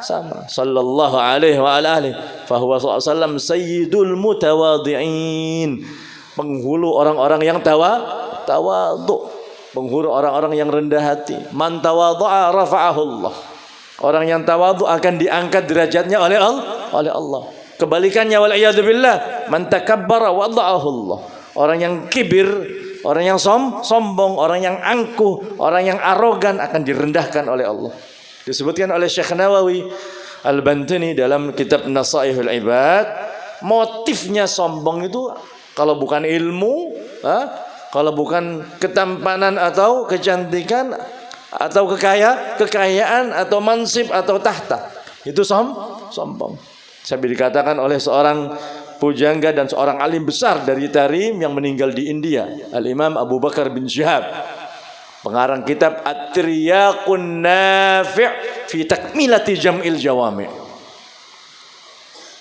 sama. Sallallahu alaihi wa ala alihi. Fahuwa sallam sayyidul mutawadhi'in. Penghulu orang-orang yang tawadhu. Penghulu orang-orang yang rendah hati. Man tawadhu'a rafa'ahu Allah. Orang yang tawadhu akan diangkat derajatnya oleh Allah. Kebalikannya wal iyad billah, man takabbara wada'ahu Allah. Orang yang kibir, orang yang sombong, orang yang angkuh, orang yang arogan akan direndahkan oleh Allah. Disebutkan oleh Syekh Nawawi Al-Bantani dalam kitab Nasaihul Ibad, motifnya sombong itu kalau bukan ilmu, kalau bukan ketampanan atau kecantikan atau kekayaan atau mansib atau tahta, itu sombong. Sampai dikatakan oleh seorang pujangga dan seorang alim besar dari Tarim yang meninggal di India, Al-Imam Abu Bakar bin Syihab, pengarang kitab At-Tiryaqun Nafi' fi Takmilati Jam'il Jawami'.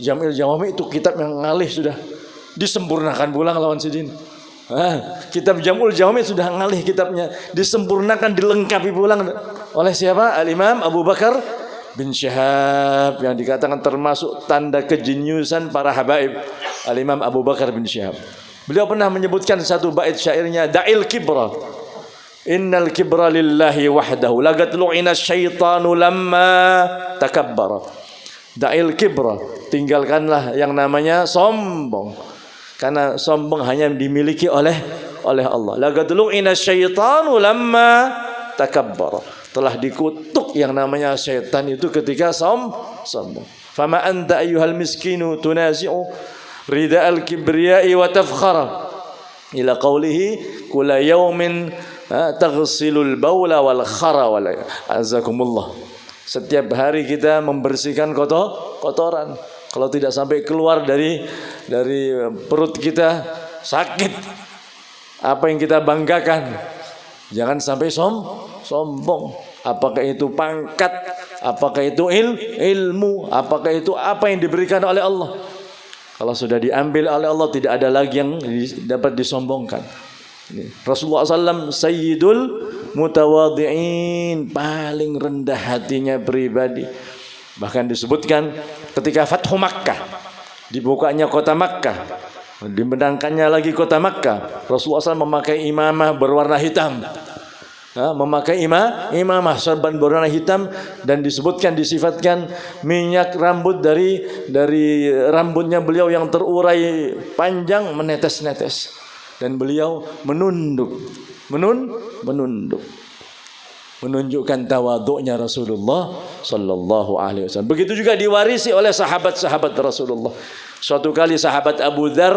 Jam'il Jawami' itu kitab yang ngalih sudah disempurnakan pulang lawan Sidin. Kitab Jam'ul Jawami' sudah ngalih kitabnya, disempurnakan, dilengkapi pulang oleh siapa? Al-Imam Abu Bakar bin Syihab, yang dikatakan termasuk tanda kejeniusan para habaib, Al-Imam Abu Bakar bin Syihab. Beliau pernah menyebutkan satu bait syairnya, Da'il kibra, innal kibra lillahi wahdahu, laqad lu'ina syaitanu lamma takabbara. Da'il kibra, tinggalkanlah yang namanya sombong, karena sombong hanya dimiliki oleh Allah. Laqad lu'ina syaitanu lamma takabbara. Telah dikutuk yang namanya syaitan itu ketika sombong. Fama anta ayyuhal miskinu tunazi'u rida'al kibriyai wa tafkhara. Ila qawlihi kula yawmin taghsilul bawla wal khara wal azakumullah. Setiap hari kita membersihkan kotoran. Kalau tidak sampai keluar dari perut kita sakit. Apa yang kita banggakan, jangan sampai sombong. Apakah itu pangkat, apakah itu ilmu, apakah itu apa yang diberikan oleh Allah. Kalau sudah diambil oleh Allah, tidak ada lagi yang dapat disombongkan. Rasulullah SAW sayyidul mutawadhi'in, paling rendah hatinya pribadi. Bahkan disebutkan ketika Fathu Makkah, dibukanya kota Makkah, dimenangkannya lagi kota Makkah, Rasulullah SAW memakai imamah berwarna hitam. Memakai imamah sorban berwarna hitam, dan disifatkan minyak rambut dari rambutnya beliau yang terurai panjang menetes-netes, dan beliau menunduk, menunjukkan tawadhu'nya Rasulullah sallallahu alaihi wasallam. Begitu juga diwarisi oleh sahabat-sahabat Rasulullah. Suatu kali sahabat Abu Dzar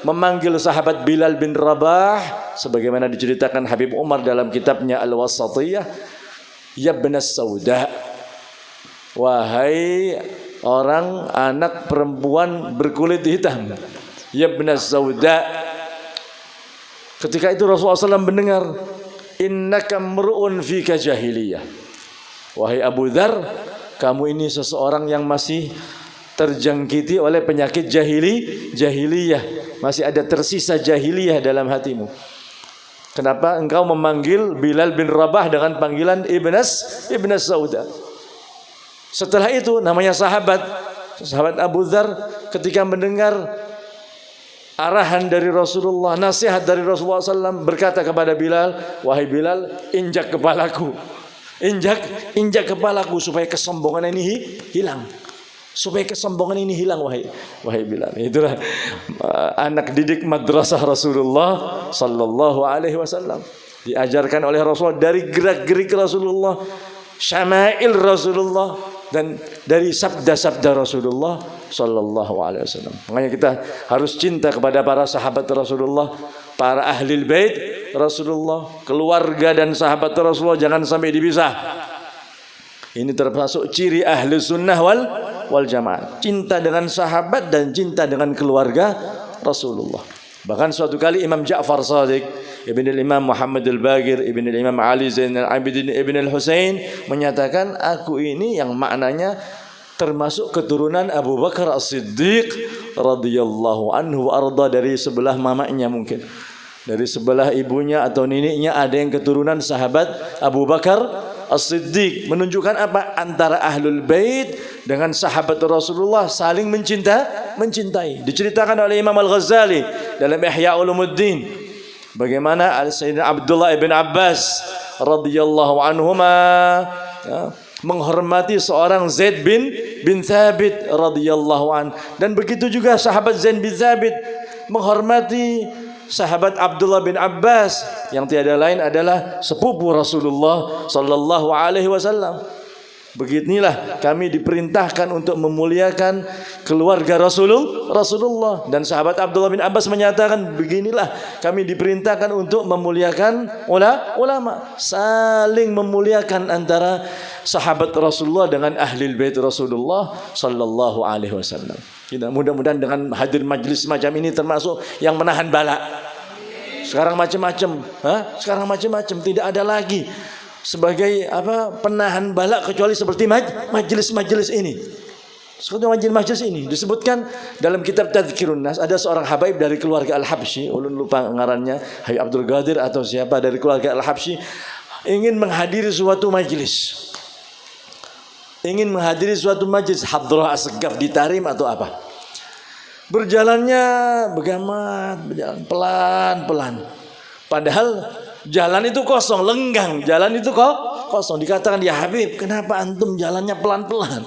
memanggil sahabat Bilal bin Rabah, sebagaimana diceritakan Habib Umar dalam kitabnya Al-Wasatiyah, ya ibnas sauda, wahai orang anak perempuan berkulit hitam, ya ibnas sauda. Ketika itu Rasulullah SAW mendengar, innaka mru'un fika jahiliyah, wahai Abu Dzar, kamu ini seseorang yang masih terjangkiti oleh penyakit jahiliyah, masih ada tersisa jahiliyah dalam hatimu. Kenapa engkau memanggil Bilal bin Rabah dengan panggilan ibnas sauda? Setelah itu namanya sahabat Abu Dzar, ketika mendengar arahan dari Rasulullah, nasihat dari Rasulullah SAW, berkata kepada Bilal, wahai Bilal, injak kepalaku, injak kepalaku supaya kesombongan ini hilang. Supaya kesombongan ini hilang, wahai Bilal. Itulah anak didik madrasah Rasulullah sallallahu alaihi wasallam. Diajarkan oleh Rasulullah dari gerak-gerik Rasulullah, syama'il Rasulullah, dan dari sabda-sabda Rasulullah sallallahu alaihi wasallam. Makanya kita harus cinta kepada para sahabat Rasulullah, para ahlul bait Rasulullah, keluarga dan sahabat Rasulullah jangan sampai dipisah. Ini termasuk ciri ahli sunnah wal jamaah, cinta dengan sahabat dan cinta dengan keluarga Rasulullah. Bahkan suatu kali Imam Ja'far Shadiq, Ibn al-Imam Muhammad al-Baqir, Ibn al-Imam Ali Zain al-Abidin, Ibn al-Husain menyatakan, aku ini yang maknanya termasuk keturunan Abu Bakar As-Siddiq radhiyallahu anhu arda, dari sebelah mamanya mungkin, dari sebelah ibunya atau neneknya ada yang keturunan sahabat Abu Bakar As-Siddiq. Menunjukkan apa? Antara ahlul bait dengan sahabat Rasulullah saling mencintai. Diceritakan oleh Imam Al-Ghazali dalam Ihya Ulumuddin bagaimana Sayyidina Abdullah ibn Abbas radhiyallahu anhuma menghormati seorang Zaid bin Thabit radhiyallahu an, dan begitu juga sahabat Zaid bin Thabit menghormati sahabat Abdullah bin Abbas yang tiada lain adalah sepupu Rasulullah sallallahu alaihi wasallam. Beginilah kami diperintahkan untuk memuliakan keluarga Rasulullah, dan sahabat Abdullah bin Abbas menyatakan beginilah kami diperintahkan untuk memuliakan ulama, saling memuliakan antara sahabat Rasulullah dengan ahli bait Rasulullah sallallahu alaihi wasallam. Kita mudah-mudahan dengan hadir majlis macam ini termasuk yang menahan bala. Sekarang macam-macam, tidak ada lagi sebagai penahan bala kecuali seperti majelis-majelis ini. Seperti majelis ini disebutkan dalam kitab Tadhkirun Nas, ada seorang habaib dari keluarga Al-Habsyi, ulun lupa ngarannya, Habib Abdul Qadir atau siapa dari keluarga Al-Habsyi, ingin menghadiri suatu majelis. Ingin menghadiri suatu majelis hadrah as-Sagaf di Tarim atau apa. Berjalannya begamat, berjalan pelan-pelan. Padahal jalan itu kosong, lenggang. Jalan itu kosong. Dikatakan, ya Habib, kenapa antum jalannya pelan-pelan?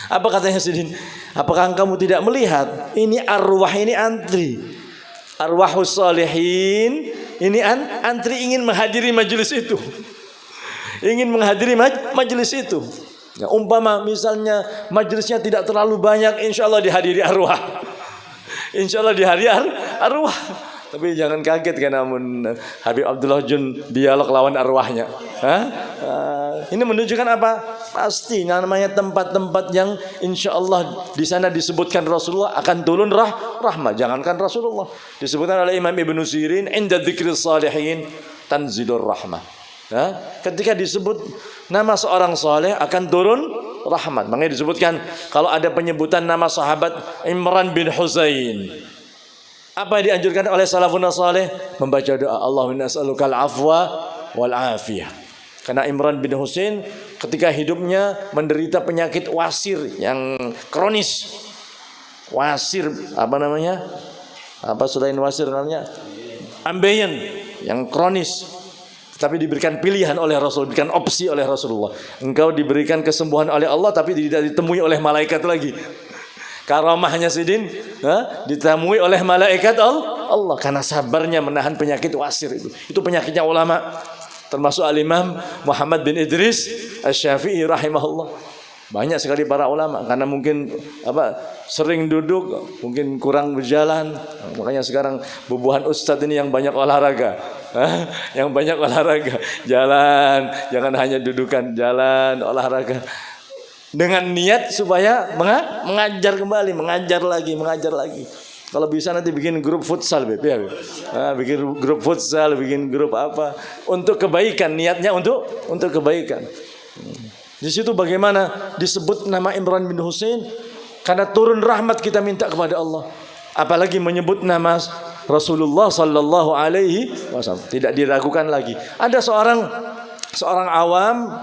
Apa katanya Sidin? Apakah kamu tidak melihat? Ini arwah ini antri. Arwahus salihin ini antri ingin menghadiri majelis itu. Ingin menghadiri majelis itu. Ya, umpama misalnya majelisnya tidak terlalu banyak, insya Allah dihadiri arwah. Insya Allah dihadiri arwah. Tapi jangan kaget kan, namun Habib Abdullah Jun dialog lawan arwahnya. Ini menunjukkan apa? Pasti namanya tempat-tempat yang insya Allah di sana disebutkan Rasulullah akan turun rahmah. Jangankan Rasulullah, disebutkan oleh Imam Ibnu Sirin, inda dzikris salihin tanzilur rahmah. Ketika disebut nama seorang saleh akan turun rahmat. Makanya disebutkan kalau ada penyebutan nama sahabat Imran bin Husain, apa yang dianjurkan oleh salafun saleh? Membaca doa, Allahumma nas'alukal afwa wal afiyah. Karena Imran bin Husain ketika hidupnya menderita penyakit wasir yang kronis. Wasir apa namanya? Apa selain wasir namanya? Ambeien yang kronis. Tapi diberikan pilihan oleh Rasul, diberikan opsi oleh Rasulullah. Engkau diberikan kesembuhan oleh Allah tapi tidak ditemui oleh malaikat lagi. Karamahnya Sidin ditemui oleh malaikat Allah karena sabarnya menahan penyakit wasir itu. Itu penyakitnya ulama, termasuk Al-Imam Muhammad bin Idris Asy-Syafi'i rahimahullah. Banyak sekali para ulama karena mungkin sering duduk, mungkin kurang berjalan. Makanya sekarang bubuhan ustadz ini yang banyak olahraga. Yang banyak olahraga, jalan, jangan hanya dudukan, jalan, olahraga. Dengan niat supaya mengajar kembali, mengajar lagi. Kalau bisa nanti bikin grup futsal, ya. Bikin grup futsal, bikin grup apa untuk kebaikan, niatnya untuk kebaikan. Di situ bagaimana disebut nama Imran bin Husain karena turun rahmat kita minta kepada Allah. Apalagi menyebut nama Rasulullah sallallahu alaihi wasallam, tidak diragukan lagi. Ada seorang awam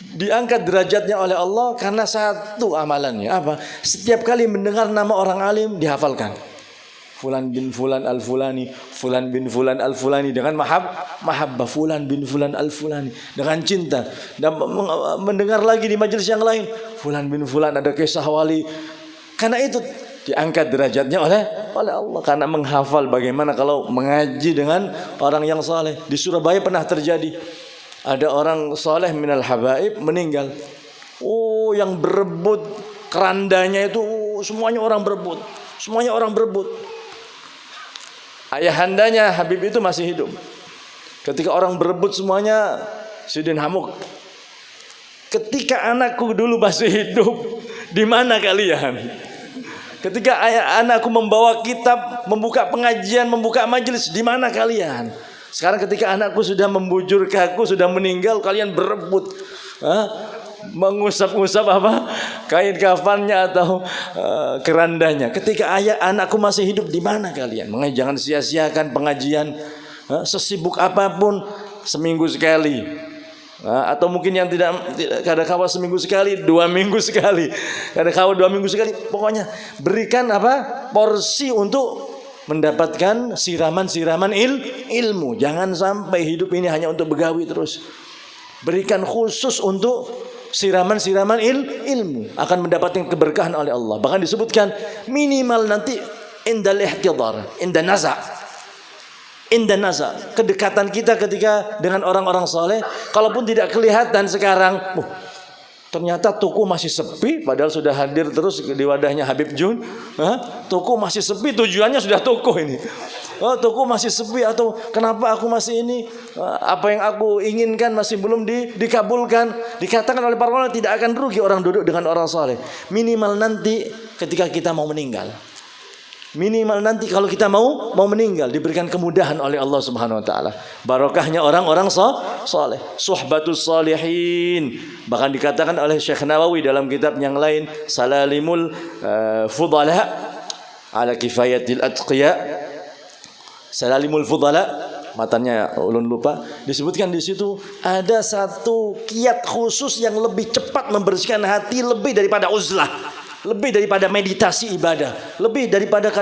diangkat derajatnya oleh Allah karena satu amalannya apa? Setiap kali mendengar nama orang alim dihafalkan. Fulan bin Fulan al-Fulani, Fulan bin Fulan al-Fulani, dengan mahabbah Fulan bin Fulan al-Fulani, dengan cinta. Dan mendengar lagi di majelis yang lain, Fulan bin Fulan ada kisah wali. Karena itu diangkat derajatnya oleh Allah karena menghafal. Bagaimana kalau mengaji dengan orang yang saleh? Di Surabaya pernah terjadi, ada orang saleh minal habaib meninggal. Yang berebut kerandanya itu semuanya orang berebut. Ayahandanya Habib itu masih hidup. Ketika orang berebut semuanya, Sidin Hamuk, ketika anakku dulu masih hidup, di mana kalian? Ketika anakku membawa kitab, membuka pengajian, membuka majelis, di mana kalian? Sekarang ketika anakku sudah membujur kaku, sudah meninggal, kalian berebut mengusap-usap kain kafannya atau kerandanya. Ketika anakku masih hidup, di mana kalian? Makanya jangan sia-siakan pengajian. Sesibuk apapun, seminggu sekali Atau mungkin yang tidak kadang-kala seminggu sekali, 2 minggu sekali, kadang-kala 2 minggu sekali. Pokoknya berikan porsi untuk mendapatkan siraman-siraman ilmu. Jangan sampai hidup ini hanya untuk begawi terus. Berikan khusus untuk siraman-siraman ilmu, akan mendapatkan keberkahan oleh Allah. Bahkan disebutkan minimal nanti indal ihtidar, indan nasa, kedekatan kita ketika dengan orang-orang soleh, kalaupun tidak kelihatan sekarang, ternyata toko masih sepi, padahal sudah hadir terus di wadahnya Habib Jun. Toko masih sepi, tujuannya sudah toko ini. Toko masih sepi, atau kenapa aku masih ini? Apa yang aku inginkan masih belum dikabulkan. Dikatakan oleh para ulama tidak akan rugi orang duduk dengan orang soleh. Minimal nanti ketika kita mau meninggal. Minimal nanti kalau kita mau meninggal diberikan kemudahan oleh Allah Subhanahu wa taala. Barokahnya orang-orang saleh, suhbatus salihin. Bahkan dikatakan oleh Syekh Nawawi dalam kitab yang lain, Salalimul Fudala ala Kifayatil Atqiya. Salalimul Fudala, matanya ulun lupa. Disebutkan di situ ada satu kiat khusus yang lebih cepat membersihkan hati lebih daripada uzlah. Lebih daripada meditasi ibadah, lebih daripada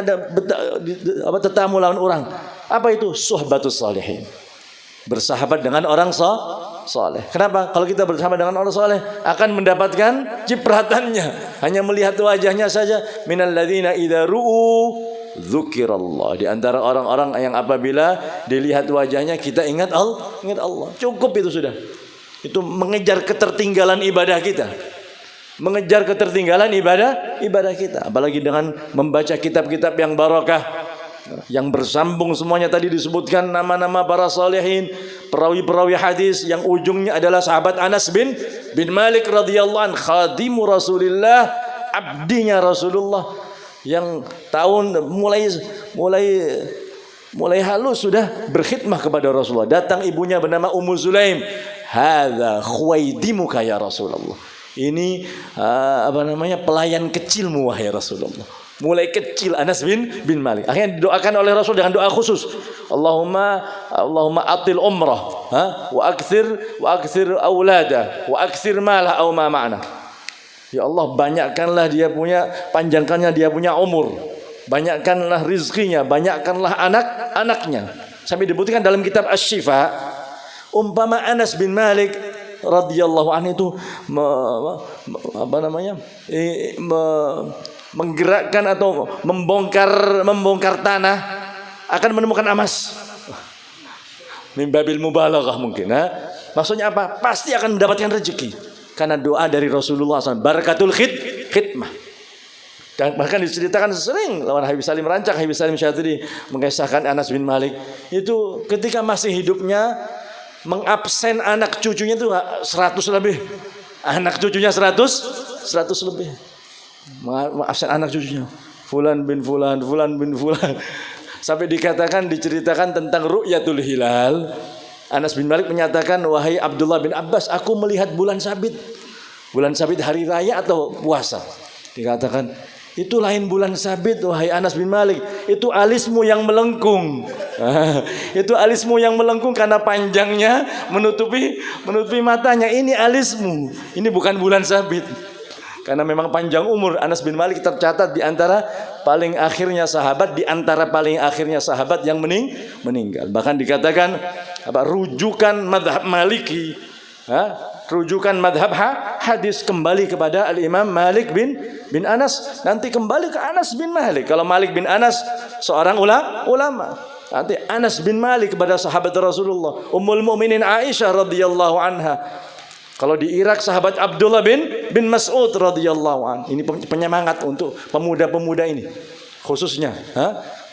tetamu lawan orang. Apa itu? Suhbatus salihin. Bersahabat dengan orang saleh. Kenapa? Kalau kita bersahabat dengan orang saleh akan mendapatkan cipratannya. Hanya melihat wajahnya saja. Minal ladzina idza ru'u dzukirallah. Di antara orang-orang yang apabila dilihat wajahnya kita ingat Allah. Cukup itu sudah. Itu mengejar ketertinggalan ibadah kita. Mengejar ketertinggalan ibadah kita, apalagi dengan membaca kitab-kitab yang barakah, yang bersambung semuanya. Tadi disebutkan nama-nama para salihin, perawi-perawi hadis yang ujungnya adalah sahabat Anas bin Malik radhiyallahu anhu, khadimu Rasulillah, abdinya Rasulullah, yang tahun mulai halus sudah berkhidmah kepada Rasulullah. Datang ibunya bernama Ummu Sulaim, hadza khuwaidimuka ya Rasulullah. Ini pelayan kecilmu wahai Rasulullah. Mulai kecil Anas bin Malik. Akhirnya didoakan oleh Rasul dengan doa khusus. Allahumma atil umrah, wa akthir aulada, wa akthir malah aw ma ma'na. Ya Allah, banyakkanlah dia punya, panjangkannya dia punya umur. Banyakkanlah rizkinya, banyakkanlah anak-anaknya. Sampai disebutkan dalam kitab Asy-Syifa, umpama Anas bin Malik radhiyallahu anhu itu menggerakkan atau membongkar tanah, akan menemukan emas. Min babil mubalaghah mungkin. Maksudnya apa? Pasti akan mendapatkan rezeki karena doa dari Rasulullah SAW. Barakatul khidmah. Dan bahkan diceritakan sering lawan Habib Salim Rancak, Habib Salim Syadzili mengisahkan Anas bin Malik itu ketika masih hidupnya mengabsen anak cucunya itu 100 lebih. Anak cucunya 100 lebih. Mengabsen anak cucunya. Fulan bin Fulan. Sampai diceritakan tentang ru'yatul hilal. Anas bin Malik menyatakan, wahai Abdullah bin Abbas, aku melihat bulan sabit. Bulan sabit hari raya atau puasa. Dikatakan, itu lain bulan sabit wahai Anas bin Malik. Itu alismu yang melengkung. Itu alismu yang melengkung karena panjangnya menutupi matanya. Ini alismu. Ini bukan bulan sabit. Karena memang panjang umur. Anas bin Malik tercatat di antara paling akhirnya sahabat yang meninggal. Bahkan dikatakan rujukan madhab Maliki. Rujukan madhab hadis kembali kepada Al-Imam Malik bin Anas. Nanti kembali ke Anas bin Malik. Kalau Malik bin Anas seorang ulama, nanti Anas bin Malik kepada sahabat Rasulullah. Ummul Mukminin Aisyah radhiyallahu anha. Kalau di Irak sahabat Abdullah bin Mas'ud radhiyallahu anhu. Ini penyemangat untuk pemuda-pemuda ini khususnya.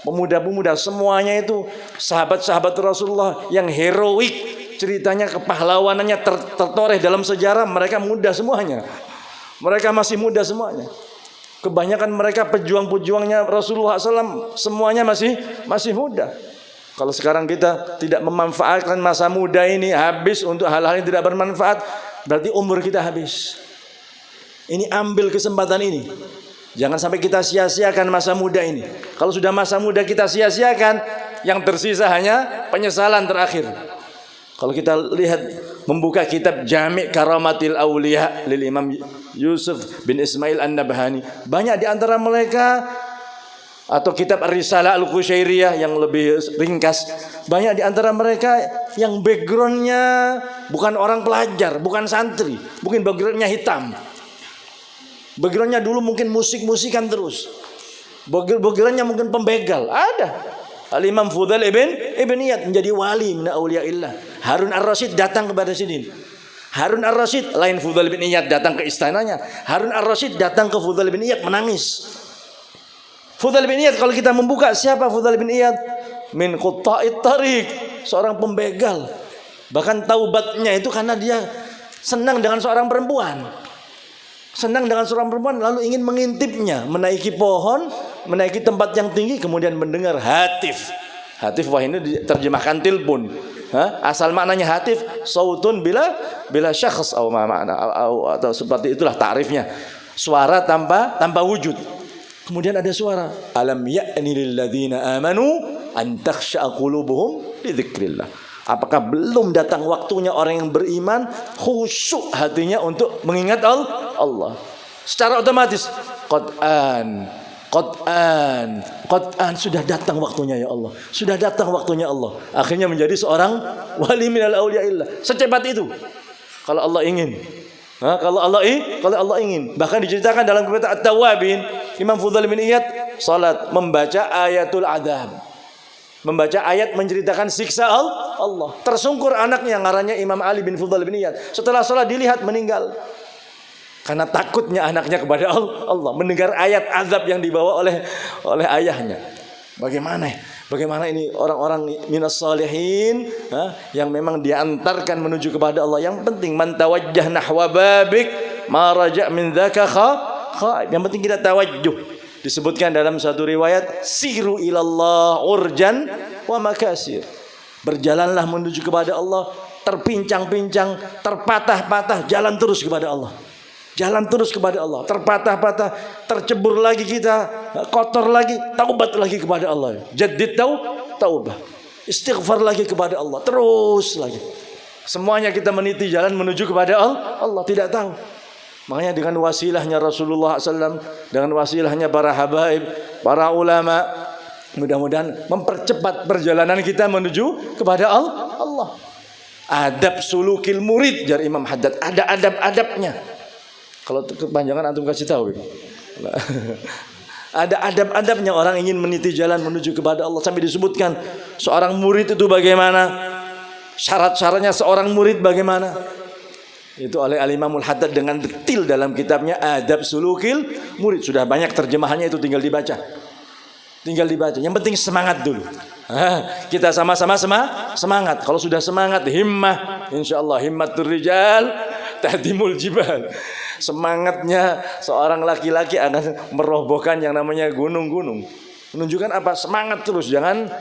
Pemuda-pemuda semuanya itu sahabat-sahabat Rasulullah yang heroik. Ceritanya kepahlawanannya tertoreh dalam sejarah. Mereka muda semuanya. Mereka masih muda semuanya. Kebanyakan mereka pejuang-pejuangnya Rasulullah SAW semuanya masih muda. Kalau sekarang kita tidak memanfaatkan masa muda ini, habis untuk hal-hal yang tidak bermanfaat, berarti umur kita habis. Ini ambil kesempatan ini. Jangan sampai kita sia-siakan masa muda ini. Kalau sudah masa muda kita sia-siakan, yang tersisa hanya penyesalan terakhir. Kalau kita lihat membuka kitab Jami' Karamatil Auliya lil Imam Yusuf bin Ismail An-Nabhani, banyak di antara mereka, atau kitab Ar-Risalah Al-Qusyairiyah yang lebih ringkas, banyak di antara mereka yang backgroundnya bukan orang pelajar, bukan santri, mungkin backgroundnya hitam, backgroundnya dulu mungkin musik-musikan terus, backgroundnya mungkin pembegal. Ada Al-Imam Fudail ibn Iyad menjadi wali min auliyaillah. Harun Ar-Rasyid datang kepada Sidin. Harun Ar-Rasyid, lain Fudail bin Iyad datang ke istananya, Harun Ar-Rasyid datang ke Fudail bin Iyad menangis. Fudail bin Iyad, kalau kita membuka siapa Fudail bin Iyad? Min qutta'it tariq, seorang pembegal. Bahkan taubatnya itu karena dia senang dengan seorang perempuan. Senang dengan seorang perempuan lalu ingin mengintipnya, menaiki pohon, menaiki tempat yang tinggi, kemudian mendengar hatif. Hatif, wah ini diterjemahkan tilpun. Asal maknanya hatif, sautun bila syakhs atau seperti itulah ta'rifnya. Suara tanpa wujud. Kemudian ada suara, alam ya'ni lil ladzina amanu an takhsha'a qulubuhum li dzikrillah. Apakah belum datang waktunya orang yang beriman khusyuk hatinya untuk mengingat Allah? Secara otomatis qad'an sudah datang waktunya ya Allah. Sudah datang waktunya Allah. Akhirnya menjadi seorang wali minal auliyaillah. Secepat itu. Kalau Allah ingin. Kalau Allah ingin. Bahkan diceritakan dalam kitab At-Tawwabin, Imam Fudail bin Iyad salat membaca ayatul adab. Membaca ayat menceritakan siksa Allah. Tersungkur anaknya, ngarannya Imam Ali bin Fudail bin Iyad. Setelah salat dilihat meninggal. Karena takutnya anaknya kepada Allah, mendengar ayat azab yang dibawa oleh ayahnya. Bagaimana ini orang-orang minas salihin yang memang diantarkan menuju kepada Allah. Yang penting man tawajjah nahwa babik ma raja' min dzaka khaib. Yang penting kita tawajjuh. Disebutkan dalam satu riwayat, siru ilallah urjan wa makasir. Berjalanlah menuju kepada Allah, terpincang-pincang, terpatah-patah, jalan terus kepada Allah. Jalan terus kepada Allah, terpatah-patah, tercebur lagi kita, kotor lagi, taubat lagi kepada Allah. Jaddid taubah. Istighfar lagi kepada Allah, terus lagi. Semuanya kita meniti jalan menuju kepada Allah, tidak tahu. Makanya dengan wasilahnya Rasulullah SAW, dengan wasilahnya para habaib, para ulama, mudah-mudahan mempercepat perjalanan kita menuju kepada Allah. Adab sulukil murid, jar Imam Haddad, ada adab-adabnya. Kalau kepanjangan antum kasih tahu. Ada adab-adabnya orang ingin meniti jalan menuju kepada Allah. Sampai disebutkan seorang murid itu bagaimana, syarat-syaratnya seorang murid bagaimana. Itu oleh Al-Imamul Haddad dengan detail dalam kitabnya Adab Sulukil Murid. Sudah banyak terjemahannya, itu tinggal dibaca. Yang penting semangat dulu. Kita sama-sama semangat. Kalau sudah semangat, himmah, insyaallah himmatur rijal tahdimul jibal. Semangatnya seorang laki-laki akan merobohkan yang namanya gunung-gunung. Menunjukkan apa? Semangat terus, jangan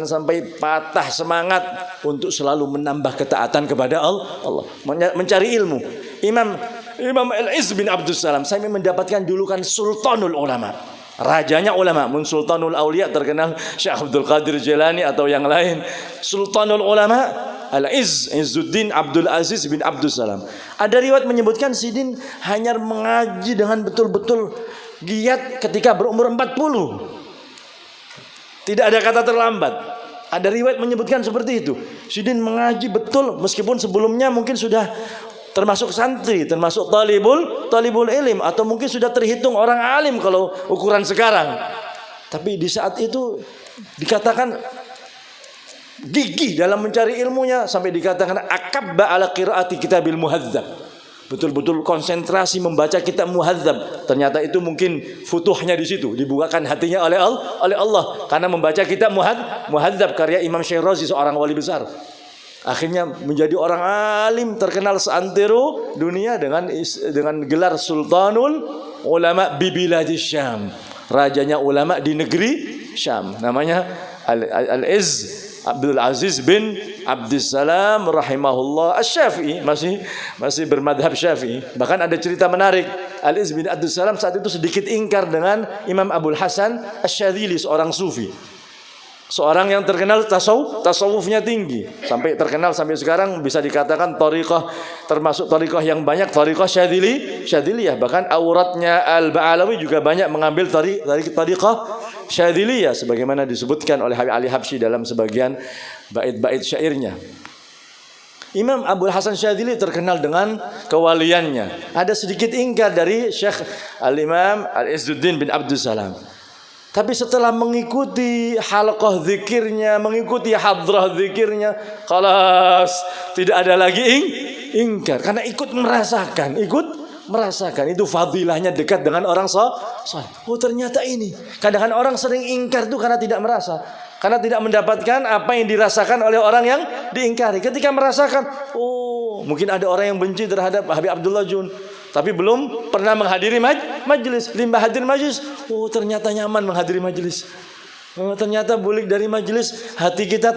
sampai patah semangat untuk selalu menambah ketaatan kepada Allah, mencari ilmu. Imam Al-Izz bin Abdus Salam, saya mendapatkan julukan Sultanul Ulama, rajanya ulama. Mun Sultanul Auliya terkenal Syekh Abdul Qadir Jilani atau yang lain. Sultanul Ulama Al-Izz Izzuddin Abdul Aziz bin Abdus Salam. Ada riwayat menyebutkan Sidin hanya mengaji dengan betul-betul giat ketika berumur 40. Tidak ada kata terlambat. Ada riwayat menyebutkan seperti itu. Sidin mengaji betul meskipun sebelumnya mungkin sudah termasuk santri, termasuk talibul ilm, atau mungkin sudah terhitung orang alim kalau ukuran sekarang. Tapi di saat itu dikatakan gigih dalam mencari ilmunya, sampai dikatakan akabba ala qiraati kitabil muhadzab. Betul-betul konsentrasi membaca kitab muhadzab. Ternyata itu mungkin futuhnya di situ, dibukakan hatinya oleh Allah karena membaca kitab muhadzab karya Imam Syirazi, seorang wali besar. Akhirnya menjadi orang alim terkenal seantero dunia dengan gelar Sultanul Ulama bi biladis Syam. Rajanya ulama di negeri Syam. Namanya Al-Izz Abdul Aziz bin Abdussalam rahimahullah Asy-Syafi'i, masih bermadhab Syafi'i. Bahkan ada cerita menarik, Al-Izz bin Abdussalam saat itu sedikit ingkar dengan Imam Abul Hasan Asy-Syadzili, seorang sufi. Seorang yang terkenal tasawufnya tinggi, sampai terkenal sampai sekarang bisa dikatakan thariqah, termasuk thariqah yang banyak, thariqah Syadziliyah. Bahkan auratnya Al-Ba'alawi juga banyak mengambil thariqah Syadziliyah sebagaimana disebutkan oleh Habib Ali Habsyi dalam sebagian bait-bait syairnya. Imam Abdul Hasan Syadzili terkenal dengan kewaliannya. Ada sedikit ingkar dari Syekh Al-Imam Al-Izzuddin bin Abdul Salam. Tapi setelah mengikuti halaqah zikirnya, mengikuti hadrah zikirnya, kelas tidak ada lagi ingkar karena ikut merasakan itu fadilahnya dekat dengan orang saleh. Oh ternyata ini. Kadang-kadang orang sering ingkar itu karena tidak merasa, karena tidak mendapatkan apa yang dirasakan oleh orang yang diingkari. Ketika merasakan, oh mungkin ada orang yang benci terhadap Habib Abdullah Jun, tapi belum pernah menghadiri majelis. Limbah hadir majelis, oh ternyata nyaman menghadiri majelis. Oh, ternyata bulik dari majelis, hati kita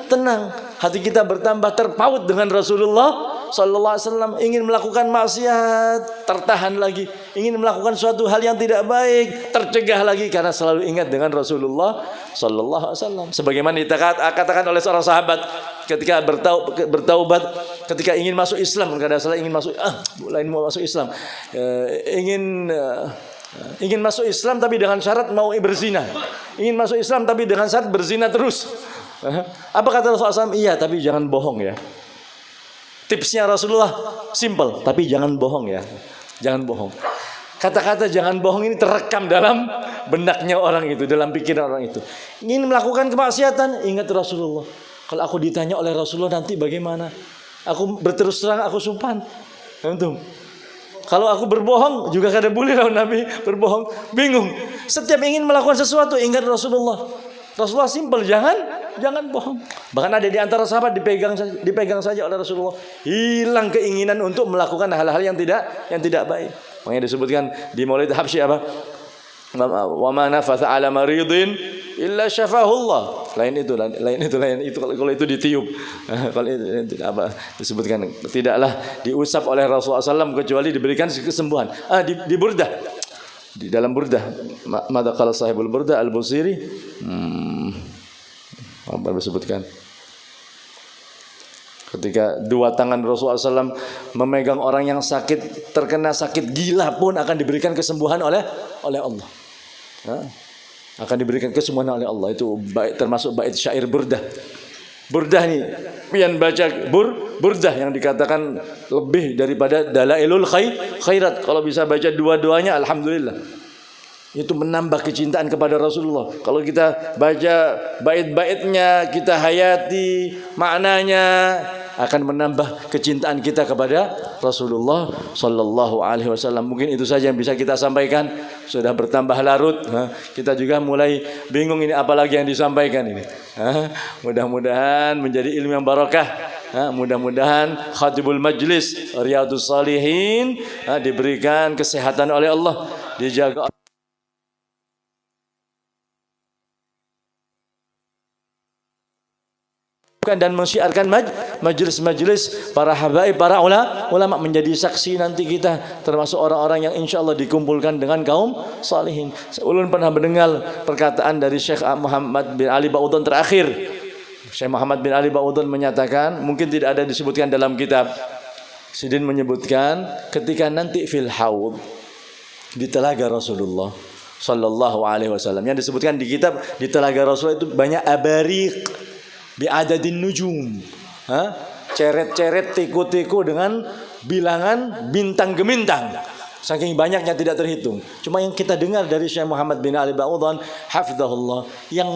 tenang, hati kita bertambah terpaut dengan Rasulullah Sallallahu Alaihi Wasallam. Ingin melakukan maksiat, tertahan lagi. Ingin melakukan suatu hal yang tidak baik, tercegah lagi karena selalu ingat dengan Rasulullah Sallallahu Alaihi Wasallam. Sebagaimana dikatakan oleh seorang sahabat ketika bertaubat, ketika ingin masuk Islam, kadang salah ingin masuk, mau masuk Islam, ingin masuk Islam tapi dengan syarat mau berzina. Ingin masuk Islam tapi dengan syarat berzina terus. Apa kata Rasulullah SAW? Iya, tapi jangan bohong ya. Tipsnya Rasulullah simple, tapi jangan bohong ya. Jangan bohong. Kata-kata jangan bohong ini terekam dalam benaknya orang itu, dalam pikiran orang itu. Ingin melakukan kemaksiatan, ingat Rasulullah. Kalau aku ditanya oleh Rasulullah nanti bagaimana? Aku berterus terang, aku sopan. Antum. Kalau aku berbohong juga kada boleh lawan Nabi berbohong. Bingung. Setiap ingin melakukan sesuatu ingat Rasulullah. Rasulullah simpel, jangan bohong. Bahkan ada di antara sahabat dipegang saja oleh Rasulullah. Hilang keinginan untuk melakukan hal-hal yang tidak baik. Makanya disebutkan di Maulid Habsyi apa? Wa ma nafatha ala maridin illa syafahullah. Lain itu kalau itu ditiup. Kalau itu apa disebutkan tidaklah diusap oleh Rasulullah SAW kecuali diberikan kesembuhan. Di Burdah. Di dalam Burdah, mada qala sahibul Burdah Al-Busiri, apa disebutkan? Ketika dua tangan Rasulullah SAW memegang orang yang sakit, terkena sakit gila pun akan diberikan kesembuhan oleh Allah. Akan diberikan kesembuhan oleh Allah. Itu termasuk bait syair Burdah. Burdah nih, pian baca Burdah yang dikatakan lebih daripada Dalailul Khairat. Kalau bisa baca dua-duanya, alhamdulillah. Itu menambah kecintaan kepada Rasulullah. Kalau kita baca bait-baitnya, kita hayati maknanya, akan menambah kecintaan kita kepada Rasulullah Sallallahu Alaihi Wasallam. Mungkin itu saja yang bisa kita sampaikan. Sudah bertambah larut, kita juga mulai bingung ini apalagi yang disampaikan ini. Mudah-mudahan menjadi ilmu yang barakah. Mudah-mudahan khatibul majlis Riyadhus Shalihin diberikan kesehatan oleh Allah, dijaga dan mensyiarkan majelis-majelis para habaib, para ulama menjadi saksi nanti kita termasuk orang-orang yang insyaallah dikumpulkan dengan kaum salihin. Ulun pernah mendengar perkataan dari Syekh Muhammad bin Ali Ba'udhan terakhir. Syekh Muhammad bin Ali Ba'udhan menyatakan, mungkin tidak ada disebutkan dalam kitab. Sidin menyebutkan ketika nanti fil haud di telaga Rasulullah Sallallahu Alaihi Wasallam, yang disebutkan di kitab di telaga Rasulullah itu banyak abariq bi'adadin nujum, ceret-ceret, tiku-tiku dengan bilangan bintang gemintang, saking banyaknya tidak terhitung. Cuma yang kita dengar dari Syekh Muhammad bin Ali Ba'udhan hafizahullah, yang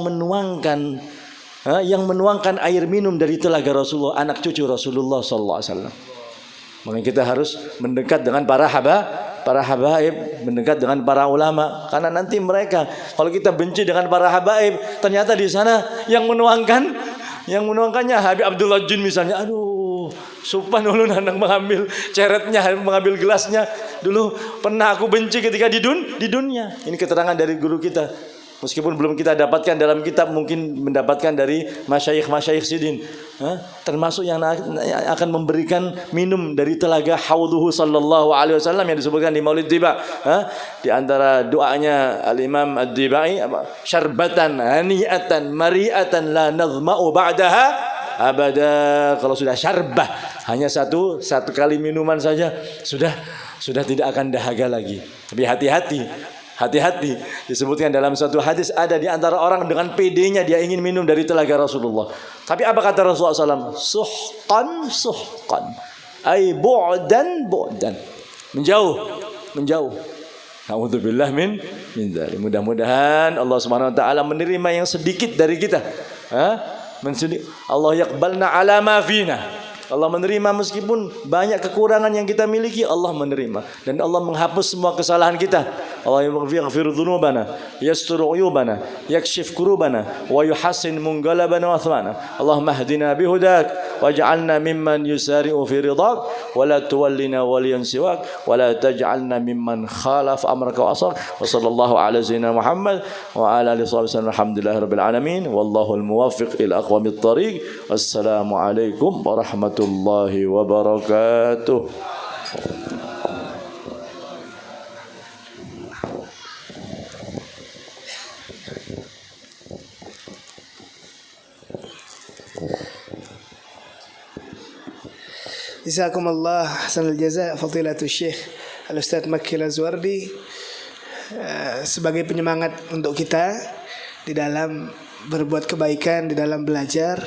menuangkan air minum dari telaga Rasulullah, anak cucu Rasulullah Sallallahu Alaihi Wasallam. Makanya kita harus mendekat dengan para habaib, mendekat dengan para ulama, karena nanti mereka, kalau kita benci dengan para habaib, ternyata di sana yang menuangkannya Habib Abdullah Jun misalnya. Aduh, supan ulun hendak mengambil ceretnya, mengambil gelasnya. Dulu pernah aku benci ketika di dunia. Ini keterangan dari guru kita. Meskipun belum kita dapatkan dalam kitab, mungkin mendapatkan dari masyayikh sidin. Termasuk yang akan memberikan minum dari telaga haudhuhu sallallahu alaihi wasallam yang disebutkan di Maulid Diba. Di antara doanya Al-Imam Ad-Dibai, syarbatan hani'atan mari'atan la nadhma'u ba'daha abada. Kalau sudah syarbah, hanya satu kali minuman saja sudah tidak akan dahaga lagi. Tapi hati-hati, disebutkan dalam satu hadis, ada di antara orang dengan pedenya dia ingin minum dari telaga Rasulullah. Tapi apa kata Rasulullah SAW? Suhqan, ay bu'dan, menjauh. A'udzubillah min dzalik. Mudah-mudahan Allah Subhanahu wa taala menerima yang sedikit dari kita. Allah yaqbalna ala ma fina. Allah menerima meskipun banyak kekurangan yang kita miliki, Allah menerima. Dan Allah menghapus semua kesalahan kita. Allah yaghfir dzunubana, yastur uyubana, yakshif kurubana, wa yuhassin munqalabana wa athmana. Allahumma hdina bihudak waj'alna mimman yusari'u fi ridak wa la tuwallina waliyan siwak wa la taj'alna mimman khalafa amraka wa asar. Wa sallallahu ala sayyidina Muhammad wa ala alihi wasallam. Alhamdulillahirabbil alamin wallahu al-muwaffiq ila aqwamit thariq. Wassalamu alaikum warahmatullahi wabarakatuh. Jazakumullah ahsanal jaza fadilatul Syekh Al-Ustaz Makki Al-Azwardi, sebagai penyemangat untuk kita di dalam berbuat kebaikan, di dalam belajar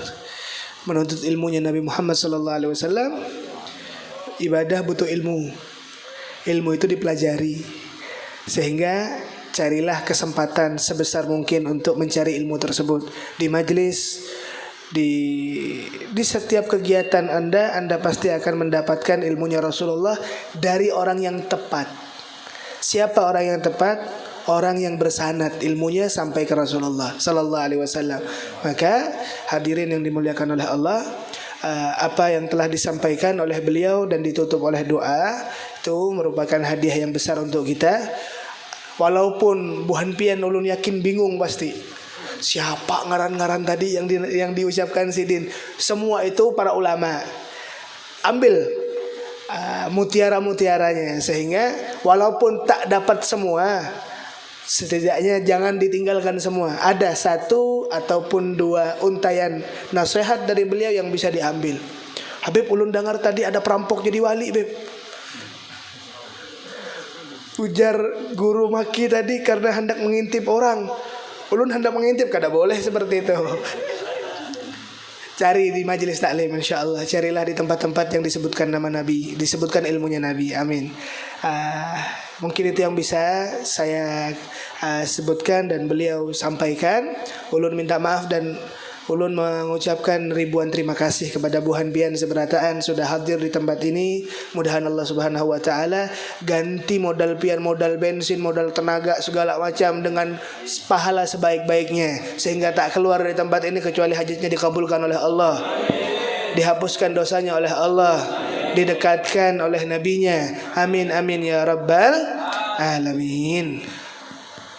menuntut ilmunya Nabi Muhammad SAW. Ibadah butuh ilmu itu dipelajari, sehingga carilah kesempatan sebesar mungkin untuk mencari ilmu tersebut di majlis, di setiap kegiatan Anda pasti akan mendapatkan ilmunya Rasulullah dari orang yang tepat. Siapa orang yang tepat? Orang yang bersanad ilmunya sampai ke Rasulullah sallallahu alaihi wasallam. Maka hadirin yang dimuliakan oleh Allah, apa yang telah disampaikan oleh beliau dan ditutup oleh doa itu merupakan hadiah yang besar untuk kita. Walaupun buhan pian ulun yakin bingung pasti, siapa ngaran-ngaran tadi yang diucapkan Sidin. Semua itu para ulama. Ambil mutiara-mutiaranya, sehingga walaupun tak dapat semua, setidaknya jangan ditinggalkan semua. Ada satu ataupun dua untayan nasihat dari beliau yang bisa diambil. Habib, ulun dengar tadi ada perampok jadi wali, Beb. Ujar guru Maki tadi karena hendak mengintip orang. Ulun hendak mengintip, kada boleh seperti itu. Cari di majelis taklim, insyaallah. Carilah di tempat-tempat yang disebutkan nama Nabi, disebutkan ilmunya Nabi. Amin. Mungkin itu yang bisa saya sebutkan dan beliau sampaikan. Ulun minta maaf dan ulun mengucapkan ribuan terima kasih kepada Buhan Bian Seberataan sudah hadir di tempat ini. Mudah-mudahan Allah Subhanahu wa taala ganti modal pian, modal bensin, modal tenaga segala macam dengan pahala sebaik-baiknya, sehingga tak keluar dari tempat ini kecuali hajatnya dikabulkan oleh Allah, dihapuskan dosanya oleh Allah, didekatkan oleh nabinya. Amin amin ya rabbal alamin.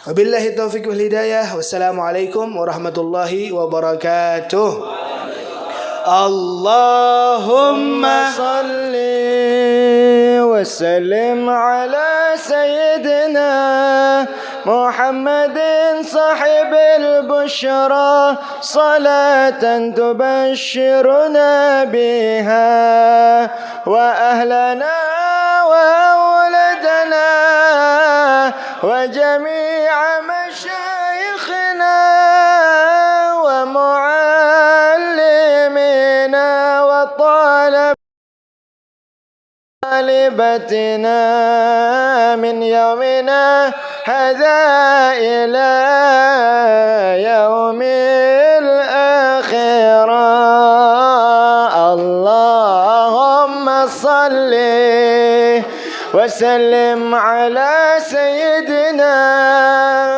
Wabillahi taufiq wal hidayah. Wassalamualaikum warahmatullahi wabarakatuh. Allahumma salli wa sallim ala sayyidina Muhammadin sahibil bushra, salatan tubashshiruna biha wa ahlana wa awladana wa jami'a masyayikhina wa muallimina wa طالبتنا من يومنا هذا إلى يوم الآخرة. اللهم صل وسلم على سيدنا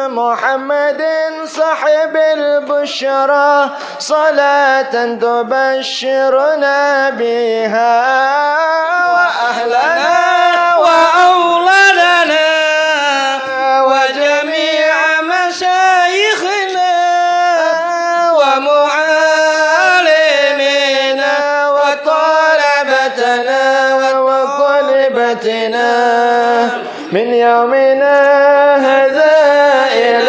محمد صاحب البشرى، صلاة تبشرنا بها وأهلنا وأولادنا وجميع مشايخنا من يومنا هذا إلى